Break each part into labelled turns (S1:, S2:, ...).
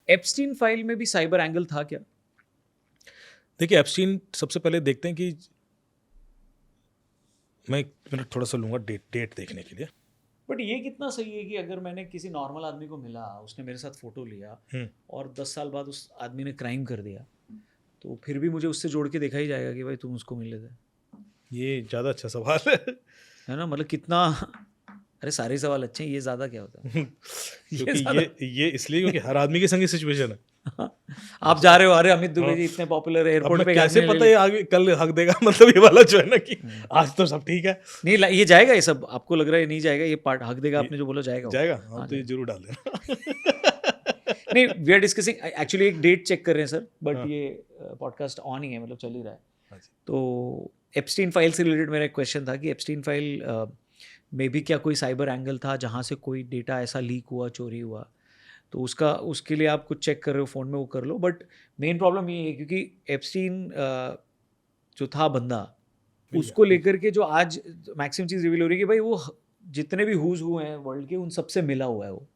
S1: Epstein file में भी cyber angle था क्या?
S2: देखिए एप्स्टीन सबसे पहले देखते हैं कि मैं 1 मिनट थोड़ा सा लूँगा डेट देखने के लिए।
S1: बट ये कितना सही है कि अगर मैंने किसी नॉर्मल आदमी को मिला, उसने मेरे साथ फोटो लिया और 10 साल बाद उस आदमी ने क्राइम कर दिया, तो फिर भी मुझे उससे जोड़ के देखा ही जाएगा कि भाई तुम उसको मिले थे।
S2: ये ज़्यादा अच्छा सवाल है
S1: ना, मतलब कितना अरे सारे सवाल अच्छे हैं, ये ज़्यादा क्या होता है?
S2: क्योंकि ये इसलिए क्योंकि हर आदमी की संगी सिचुएशन है।
S1: आप जा रहे हो, अरे अमित दुबे जी इतने पॉपुलर एयरपोर्ट पे,
S2: कैसे पता है आगे कल हक देगा, मतलब ये वाला जो है ना कि आज तो सब ठीक है।
S1: नहीं ये जाएगा, ये सब आपको लग रहा है नहीं जाएगा, ये पार्ट हक देगा आपने जो बोला जाएगा?
S2: हाँ तो ये जरूर डाल देना।
S1: नहीं, वी आर डिस्कसिंग एक्चुअली, एक डेट चेक कर रहे हैं सर, बट ये पॉडकास्ट ऑन ही है, मतलब चल ही रहा है। तो एप्स्टीन फाइल से रिलेटेड मेरा एक क्वेश्चन था कि एप्स्टीन फाइल में भी क्या कोई साइबर एंगल था जहाँ से कोई डेटा ऐसा लीक हुआ, चोरी हुआ? तो उसके लिए आप कुछ चेक कर रहे हो फ़ोन में, वो कर लो। बट मेन प्रॉब्लम ये है क्योंकि एप्स्टीन जो था बंदा, उसको लेकर के जो आज मैक्सिमम चीज़ रिवील हो रही है कि भाई वो जितने भी हुज हुए हैं वर्ल्ड के, उन सबसे मिला हुआ है, वो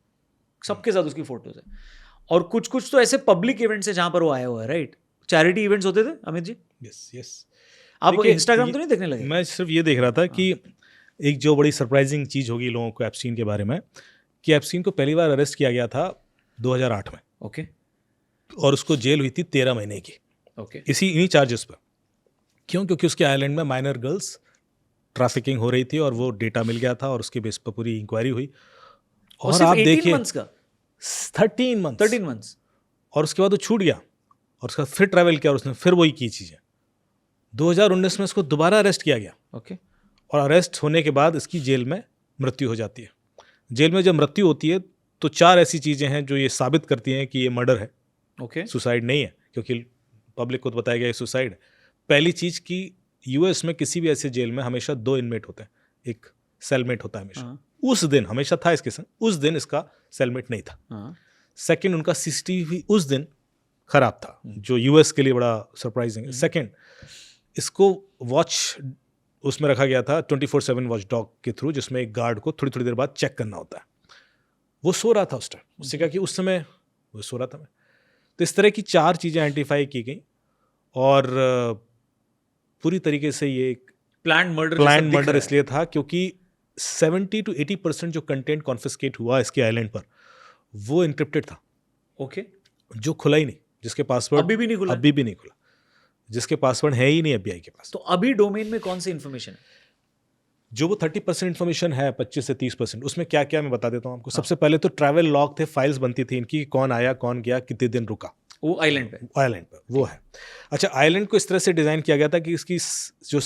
S1: सबके साथ उसकी फ़ोटोज़ है। और कुछ तो ऐसे पब्लिक इवेंट्स है जहाँ पर वो आया हुआ है, राइट? चैरिटी इवेंट्स होते थे अमित जी?
S2: यस।
S1: आप इंस्टाग्राम तो नहीं देखने लगे?
S2: मैं सिर्फ ये देख रहा था कि एक जो बड़ी सरप्राइजिंग चीज़ होगी लोगों को एप्स्टीन के बारे में, कि एप्स्टीन को पहली बार अरेस्ट किया गया था 2008 में।
S1: ओके।
S2: और उसको जेल हुई थी 13 महीने की।
S1: ओके।
S2: इन्हीं चार्जेस पर। क्यों? क्योंकि उसके आइलैंड में माइनर गर्ल्स ट्रैफिकिंग हो रही थी और वो डेटा मिल गया था और उसके बेस पर पूरी इंक्वायरी हुई। और आप देखिए 13 मंथ्स, और उसके बाद वो छूट गया और उसका फिर ट्रैवल किया और उसने फिर वही की चीज़ें। 2019 में इसको दोबारा अरेस्ट किया गया।
S1: ओके।
S2: और अरेस्ट होने के बाद इसकी जेल में मृत्यु हो जाती है। जेल में जब मृत्यु होती है तो 4 ऐसी चीज़ें हैं जो ये साबित करती हैं कि ये मर्डर है।
S1: ओके।
S2: सुसाइड नहीं है, क्योंकि पब्लिक को तो बताया गया ये सुसाइड है। पहली चीज़ कि यूएस में किसी भी ऐसे जेल में हमेशा 2 इनमेट होते हैं, एक सेलमेट होता है हमेशा। उस दिन हमेशा था इसके संग, उस दिन इसका सेलमेट नहीं था। सेकंड, उनका सीसीटीवी उस दिन खराब था, जो यूएस के लिए बड़ा सरप्राइजिंग है। सेकंड, इसको वॉच उसमें रखा गया था 24/7 वॉच डॉग के थ्रू, जिसमें एक गार्ड को थोड़ी थोड़ी देर बाद चेक करना होता है। वो सो रहा था उस टाइम, उससे कहा कि उस समय वो सो रहा था मैं। तो इस तरह की 4 चीज़ें आइडेंटिफाई की गई और पूरी तरीके से ये एक प्लान मर्डर इसलिए था क्योंकि 70 to 80% जो कंटेंट कॉन्फिस्केट हुआ इसके आइलैंड पर वो इनक्रिप्टेड था।
S1: ओके।
S2: जो खुला ही नहीं, जिसके पासवर्ड
S1: अभी भी नहीं खुला,
S2: जिसके पासवर्ड है ही नहीं एफबीआई के पास।
S1: तो अभी डोमेन में कौन सी इन्फॉर्मेशन है?
S2: जो वो 30% इन्फॉर्मेशन है, 25 से 30%, उसमें क्या क्या मैं बता देता हूँ आपको। सबसे पहले तो ट्रैवल लॉग थे, फाइल्स बनती थी इनकी, कौन आया कौन गया, कितने दिन रुका
S1: वो आइलैंड पे
S2: वो है। अच्छा, आइलैंड को इस तरह से डिज़ाइन किया गया था कि इसकी जो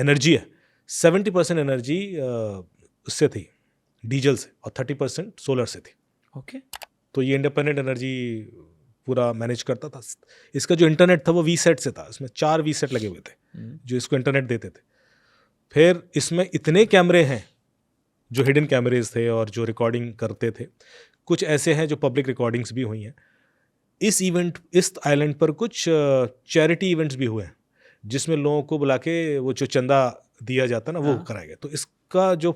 S2: एनर्जी है 70% एनर्जी उससे थी, डीजल से, और 30% सोलर से थी।
S1: ओके।
S2: तो ये इंडिपेंडेंट एनर्जी पूरा मैनेज करता था। इसका जो इंटरनेट था वो वीसेट से था, इसमें 4 वीसेट लगे हुए थे जो इसको इंटरनेट देते थे। फिर इसमें इतने कैमरे हैं जो हिडन कैमरेज थे और जो रिकॉर्डिंग करते थे। कुछ ऐसे हैं जो पब्लिक रिकॉर्डिंग्स भी हुई हैं। इस आइलैंड पर कुछ चैरिटी इवेंट्स भी हुए हैं जिसमें लोगों को बुला के वो जो चंदा दिया जाता ना वो कराया गया। तो इसका जो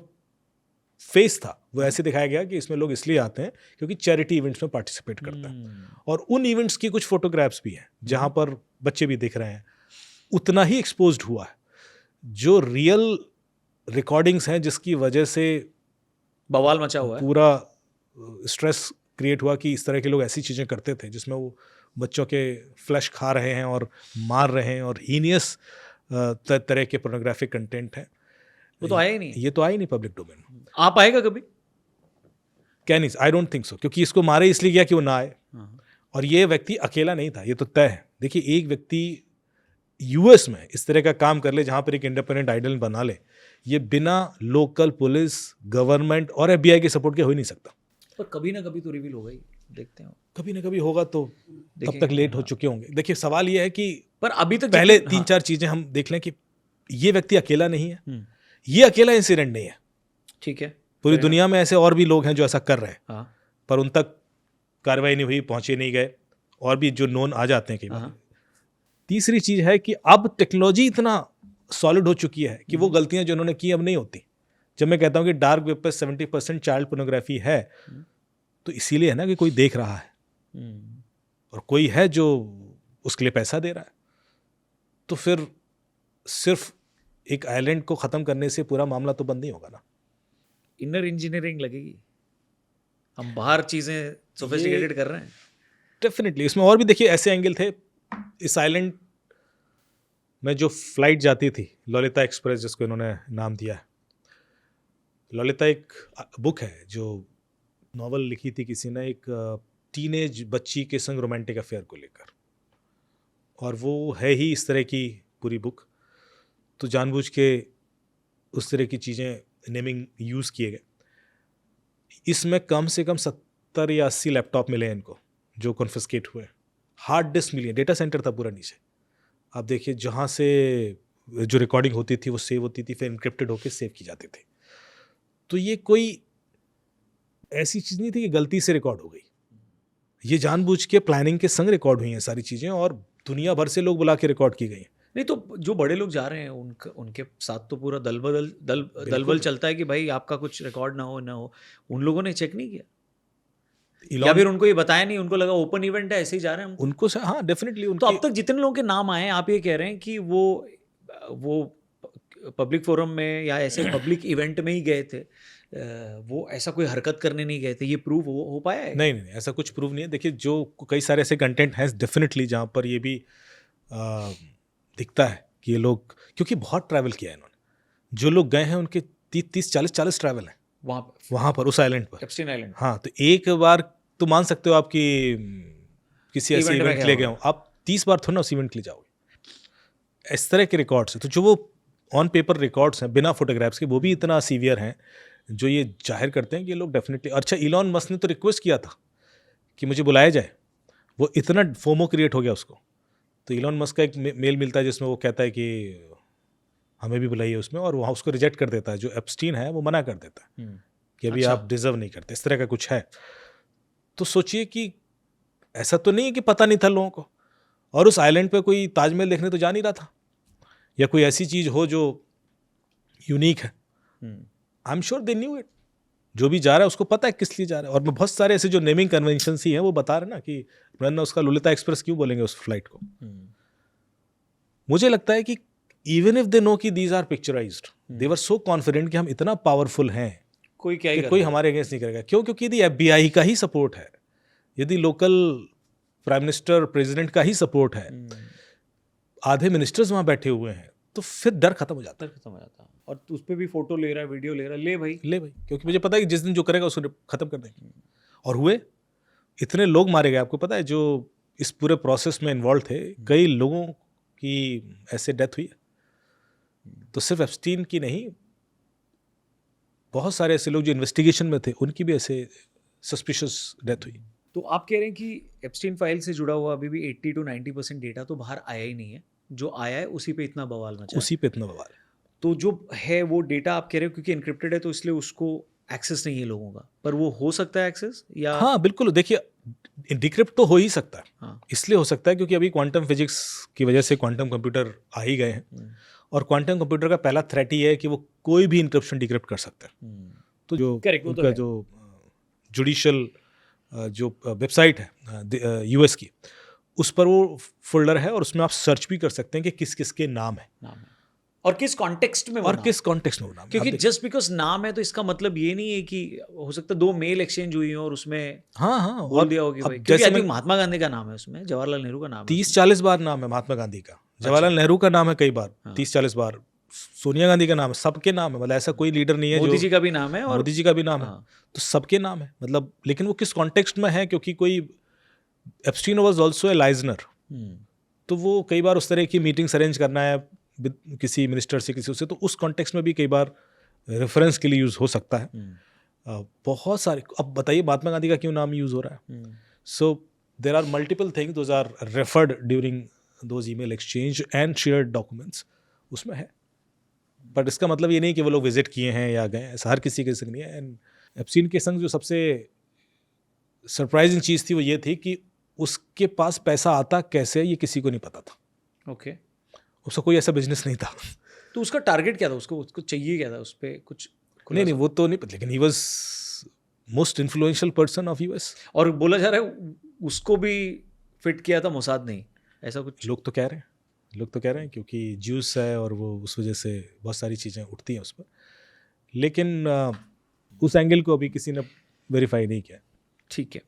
S2: फेस था वो ऐसे दिखाया गया कि इसमें लोग इसलिए आते हैं क्योंकि चैरिटी इवेंट्स में पार्टिसिपेट करते हैं। और उन इवेंट्स की कुछ फोटोग्राफ्स भी हैं जहाँ पर बच्चे भी दिख रहे हैं। उतना ही एक्सपोज्ड हुआ है जो रियल रिकॉर्डिंग्स हैं जिसकी वजह से
S1: बवाल मचा हुआ है,
S2: पूरा स्ट्रेस क्रिएट हुआ कि इस तरह के लोग ऐसी चीज़ें करते थे जिसमें वो बच्चों के फ्लैश खा रहे हैं और मार रहे हैं और हीनियस तरह के पोर्नोग्राफिक कंटेंट हैं।
S1: वो तो आया ही नहीं,
S2: ये तो आया ही नहीं पब्लिक डोमेन।
S1: आप आएगा कभी?
S2: क्या नहीं, आई डोंट थिंक सो, क्योंकि इसको मारे इसलिए गया कि वो ना आए। और ये व्यक्ति अकेला नहीं था, ये तो तय है। देखिए, एक व्यक्ति यूएस में इस तरह का काम कर ले जहां पर एक इंडिपेंडेंट आइडल बना ले, ये बिना लोकल पुलिस, गवर्नमेंट और एफबीआई के सपोर्ट के हो ही नहीं सकता।
S1: पर कभी ना कभी तो रिवील होगा ही, देखते हैं।
S2: कभी ना कभी होगा, तो तब तक लेट हो चुके होंगे। देखिए, सवाल ये है कि
S1: पर अभी तक
S2: पहले 3-4 चीजें हम देख लें कि ये व्यक्ति अकेला नहीं है, ये अकेला इंसिडेंट नहीं है।
S1: ठीक है,
S2: पूरी दुनिया में ऐसे और भी लोग हैं जो ऐसा कर रहे हैं, पर उन तक कार्रवाई नहीं हुई, पहुंचे नहीं गए, और भी जो नोन आ जाते हैं कई बार। तीसरी चीज है कि अब टेक्नोलॉजी इतना सॉलिड हो चुकी है कि वो गलतियां जो उन्होंने की अब नहीं होती। जब मैं कहता हूं कि डार्क वेब पर 70% चाइल्ड पोर्नोग्राफी है, तो इसीलिए है ना कि कोई देख रहा है और कोई है जो उसके लिए पैसा दे रहा है। तो फिर सिर्फ एक आइलैंड को ख़त्म करने से पूरा मामला तो बंद नहीं होगा ना।
S1: इनर इंजीनियरिंग लगेगी, हम बाहर चीज़ें सोफिस्टिकेटेड कर रहे हैं।
S2: डेफिनेटली इसमें और भी देखिए ऐसे एंगल थे। इस आइलैंड में जो फ्लाइट जाती थी ललिता एक्सप्रेस, जिसको इन्होंने नाम दिया है, ललिता एक बुक है जो नॉवल लिखी थी किसी ने एक टीनेज बच्ची के संग रोमांटिक अफेयर को लेकर, और वो है ही इस तरह की पूरी बुक। तो जानबूझ के उस तरह की चीज़ें नेमिंग यूज़ किए गए। इसमें कम से कम 70 या 80 लैपटॉप मिले हैं इनको जो कॉन्फिस्केट हुए। हार्ड डिस्क मिली है, डेटा सेंटर था पूरा नीचे। आप देखिए जहाँ से जो रिकॉर्डिंग होती थी वो सेव होती थी, फिर इनक्रिप्टेड होकर सेव की जाती थी। तो ये कोई ऐसी चीज़ नहीं थी कि गलती से रिकॉर्ड हो गई, ये जानबूझ के प्लानिंग के संग रिकॉर्ड हुई हैं सारी चीज़ें, और दुनिया भर से लोग बुला के रिकॉर्ड की गई हैं।
S1: नहीं तो जो बड़े लोग जा रहे हैं उनके साथ तो पूरा दलबल चलता है कि भाई आपका कुछ रिकॉर्ड ना हो। उन लोगों ने चेक नहीं किया या फिर उनको ये बताया नहीं, उनको लगा ओपन इवेंट है ऐसे ही जा रहे हैं
S2: उनको हाँ डेफिनेटली।
S1: तो अब तक जितने लोगों के नाम आए आप ये कह रहे हैं कि वो पब्लिक फोरम में या ऐसे पब्लिक इवेंट में ही गए थे, वो ऐसा कोई हरकत करने नहीं गए थे, ये प्रूव हो पाया है?
S2: नहीं, ऐसा कुछ प्रूव नहीं है। देखिए जो कई सारे ऐसे कंटेंट हैं डेफिनेटली जहाँ पर ये भी दिखता है कि ये लोग, क्योंकि बहुत ट्रैवल किया है इन्होंने, जो लोग गए हैं उनके 30-40 ट्रैवल हैं वहाँ पर उस आइलैंड पर,
S1: एप्स्टीन आइलैंड।
S2: हाँ, तो एक बार तो मान सकते हो आप कि किसी ऐसे इवेंट के लिए गए हो, आप 30 बार थोड़ा ना उस इवेंट के लिए जाओगे। इस तरह के रिकॉर्ड्स हैं, तो जो वो ऑन पेपर रिकॉर्ड्स हैं बिना फोटोग्राफ्स के, वो भी इतना सीवियर हैं जो ये जाहिर करते हैं कि ये लोग डेफिनेटली। अच्छा, इलॉन मस्क ने तो रिक्वेस्ट किया था कि मुझे बुलाया जाए, वो इतना फोमो क्रिएट हो गया उसको। तो इलॉन मस्क का एक मेल मिलता है जिसमें वो कहता है कि हमें भी बुलाइए उसमें, और वहाँ उसको रिजेक्ट कर देता है। जो एप्स्टीन है वो मना कर देता है कि अभी आप डिजर्व नहीं करते, इस तरह का कुछ है। तो सोचिए कि ऐसा तो नहीं है कि पता नहीं था लोगों को, और उस आइलैंड पे कोई ताजमहल देखने तो जा नहीं रहा था, या कोई ऐसी चीज़ हो जो यूनिक है। I am sure they knew it. जो भी जा रहा है उसको पता है किस लिए जा रहा है। और बहुत सारे ऐसे जो नेमिंग कन्वेंशन ही हैं वो बता रहे हैं ना कि वरना उसका ललिता एक्सप्रेस क्यों बोलेंगे उस फ्लाइट को। मुझे लगता है कि इवन इफ दे नो कि these are picturised, they were so confident कि हम इतना पावरफुल हैं
S1: कोई क्या
S2: कि कोई हमारे अगेंस्ट नहीं करेगा। क्यों? क्योंकि यदि FBI का ही सपोर्ट है, यदि लोकल प्राइम मिनिस्टर प्रेसिडेंट का ही सपोर्ट है, आधे मिनिस्टर्स वहाँ बैठे हुए हैं, तो फिर डर खत्म हो जाता है।
S1: और उस पर भी फोटो ले रहा है, वीडियो ले रहा है, ले भाई,
S2: क्योंकि मुझे पता है कि जिस दिन जो करेगा उसको खत्म कर देंगे। और हुए इतने लोग मारे गए, आपको पता है, जो इस पूरे प्रोसेस में इन्वॉल्व थे, कई लोगों की ऐसे डेथ हुई है। तो सिर्फ एप्स्टीन की नहीं, बहुत सारे ऐसे लोग जो इन्वेस्टिगेशन में थे उनकी भी ऐसे सस्पिशियस डेथ हुई।
S1: तो आप कह रहे हैं कि एप्स्टीन फाइल से जुड़ा हुआ अभी भी 80 to 90% डेटा तो बाहर आया ही नहीं है, जो आया है उसी पे इतना बवाल मचा है।
S2: उसी पे इतना बवाल।
S1: तो जो है वो डेटा आप कह रहे हो क्योंकि एनक्रिप्टेड है तो इसलिए उसको एक्सेस नहीं है लोगों का, पर वो हो सकता है एक्सेस या?
S2: हाँ बिल्कुल, देखिए डिक्रिप्ट तो हो ही सकता है।
S1: हाँ।
S2: इसलिए हो सकता है क्योंकि अभी क्वांटम फिजिक्स की वजह से क्वांटम कंप्यूटर आ ही गए हैं, और क्वांटम कंप्यूटर का पहला थ्रेट ही है कि वो कोई भी इंक्रिप्शन डिक्रिप्ट कर सकता है। तो जो उनका जो जुडिशियल जो वेबसाइट है US की, उस पर वो फोल्डर है और उसमें आप सर्च भी कर सकते हैं कि किस किस के नाम है
S1: और किस कॉन्टेक्स्ट में,
S2: और किस कॉन्टेक्स्ट में वो नाम है।
S1: क्योंकि जस्ट बिकॉज नाम है तो इसका मतलब ये नहीं है कि हो सकता है 2 मेल एक्सचेंज हुई हो और उसमें
S2: हाँ
S1: बोल दिया होगा भाई, क्योंकि आई थिंक महात्मा गांधी का नाम है उसमें, जवाहरलाल नेहरू का नाम है,
S2: 30-40 बार नाम है महात्मा गांधी का, जवाहरलाल नेहरू का नाम है कई बार, 30-40 बार, सोनिया गांधी का नाम है, सबके नाम है। मतलब ऐसा कोई लीडर नहीं है,
S1: मोदी जी का भी नाम है, और
S2: मोदी जी का भी नाम है, तो सबके नाम है। मतलब लेकिन वो किस कॉन्टेक्स्ट में है, क्योंकि कोई Epstein was also a liaisoner, तो वो कई बार उस तरह की मीटिंग्स अरेंज करना है किसी मिनिस्टर से, किसी से, तो उस कॉन्टेक्स्ट में भी कई बार रेफरेंस के लिए यूज़ हो सकता है। बहुत सारे, अब बताइए महात्मा गांधी का क्यों नाम यूज़ हो रहा है? So there are multiple things, those are referred during those email exchange and shared documents, उसमें है। बट इसका मतलब ये नहीं कि वो लोग विजिट किए हैं या गए, ऐसा हर किसी के संग नहीं है। एंड एप्स्टीन के संग जो सबसे सरप्राइजिंग चीज़ थी वो ये थी कि उसके पास पैसा आता कैसे ये किसी को नहीं पता था।
S1: ओके।
S2: उसका कोई ऐसा बिजनेस नहीं था।
S1: तो उसका टारगेट क्या था? उसको चाहिए क्या था? उस पर कुछ
S2: नहीं, वो तो नहीं पता, लेकिन he was most influential person of US.
S1: और बोला जा रहा है उसको भी फिट किया था मोसाद नहीं, ऐसा कुछ।
S2: लोग तो कह रहे हैं क्योंकि ज्यूस है और वो उस वजह से बहुत सारी चीज़ें उठती हैं उस पर, लेकिन उस एंगल को अभी किसी ने वेरीफाई नहीं किया।
S1: ठीक है।